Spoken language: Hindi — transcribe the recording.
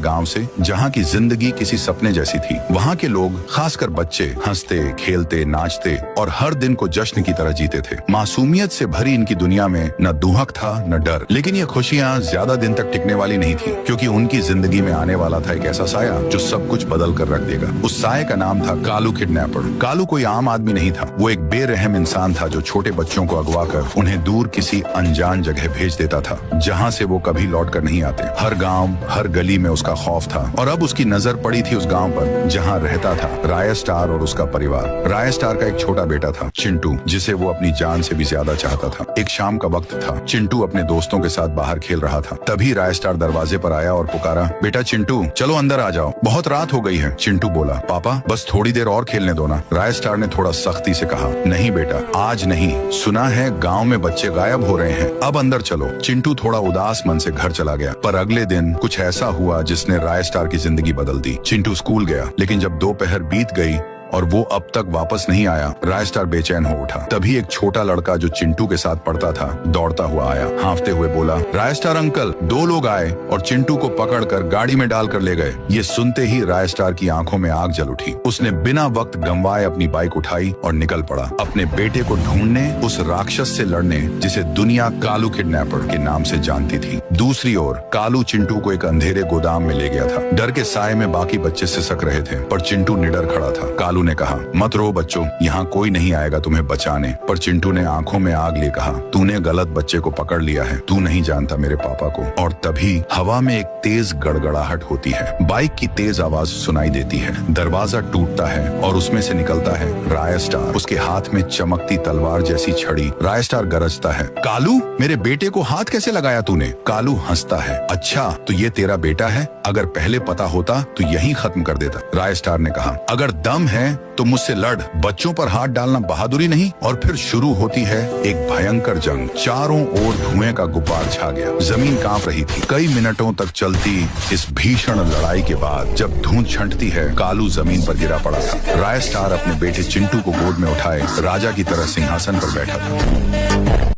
गांव से जहां की जिंदगी किसी सपने जैसी थी। वहां के लोग, खासकर बच्चे, हंसते, खेलते, नाचते और हर दिन को जश्न की तरह जीते थे। मासूमियत से भरी इनकी दुनिया में न दुहक था न डर। लेकिन ये खुशियां ज्यादा दिन तक टिकने वाली नहीं थी, क्योंकि उनकी जिंदगी में आने वाला था एक ऐसा साया जो सब कुछ बदल कर रख देगा। उस साये का नाम था कालू किडनैपर। कालू कोई आम आदमी नहीं था। वो एक बेरहम इंसान था जो छोटे बच्चों को अगवा कर उन्हें दूर किसी अनजान जगह भेज देता था, जहाँ से वो कभी लौट कर नहीं आते। हर गांव, हर गली में उसका खौफ था। और अब उसकी नजर पड़ी थी उस गांव पर जहां रहता था राय स्टार और उसका परिवार। राय स्टार का एक छोटा बेटा था, चिंटू, जिसे वो अपनी जान से भी ज्यादा चाहता था। एक शाम का वक्त था। चिंटू अपने दोस्तों के साथ बाहर खेल रहा था। तभी राय स्टार दरवाजे पर आया और पुकारा, बेटा चिंटू, चलो अंदर आ जाओ, बहुत रात हो गई है। चिंटू बोला, पापा बस थोड़ी देर और खेलने दो ना। राय स्टार ने थोड़ा सख्ती से कहा, नहीं बेटा, आज नहीं। सुना है गाँव में बच्चे गायब हो रहे हैं, अब अंदर चलो। चिंटू थोड़ा उदास मन से घर चला गया। पर अगले दिन कुछ ऐसा हुआ जिसने राय स्टार की जिंदगी बदल दी। चिंटू स्कूल गया, लेकिन जब दोपहर बीत गई और वो अब तक वापस नहीं आया, राय स्टार बेचैन हो उठा। तभी एक छोटा लड़का जो चिंटू के साथ पढ़ता था दौड़ता हुआ आया। हांफते हुए बोला, राय स्टार अंकल, 2 लोग आए और चिंटू को पकड़कर गाड़ी में डालकर ले गए। ये सुनते ही राय स्टार की आंखों में आग जल उठी। उसने बिना वक्त गंवाए अपनी बाइक उठाई और निकल पड़ा, अपने बेटे को ढूंढने, उस राक्षस से लड़ने जिसे दुनिया कालू किडनैपर के नाम से जानती थी। दूसरी ओर कालू चिंटू को एक अंधेरे गोदाम में ले गया था। डर के साए में बाकी बच्चे सिसक रहे थे, पर चिंटू निडर खड़ा था। कालू ने कहा, मत रो बच्चों, यहाँ कोई नहीं आएगा तुम्हें बचाने। पर चिंटू ने आंखों में आग लिए कहा, तूने गलत बच्चे को पकड़ लिया है, तू नहीं जानता मेरे पापा को। और तभी हवा में एक तेज गड़गड़ाहट होती है। बाइक की तेज आवाज सुनाई देती है। दरवाजा टूटता है और उसमें से निकलता है राय स्टार, उसके हाथ में चमकती तलवार जैसी छड़ी। राय स्टार गरजता है, कालू, मेरे बेटे को हाथ कैसे लगाया तूने? कालू हंसता है, अच्छा तो ये तेरा बेटा है? अगर पहले पता होता तो यहीं खत्म कर देता। राय स्टार ने कहा, अगर दम है तो मुझसे लड़, बच्चों पर हाथ डालना बहादुरी नहीं। और फिर शुरू होती है एक भयंकर जंग। चारों ओर धुएं का गुब्बार छा गया, जमीन कांप रही थी। कई मिनटों तक चलती इस भीषण लड़ाई के बाद जब धुंध छंटती है, कालू जमीन पर गिरा पड़ा था। राय स्टार अपने बेटे चिंटू को गोद में उठाए राजा की तरह सिंहासन पर बैठा था।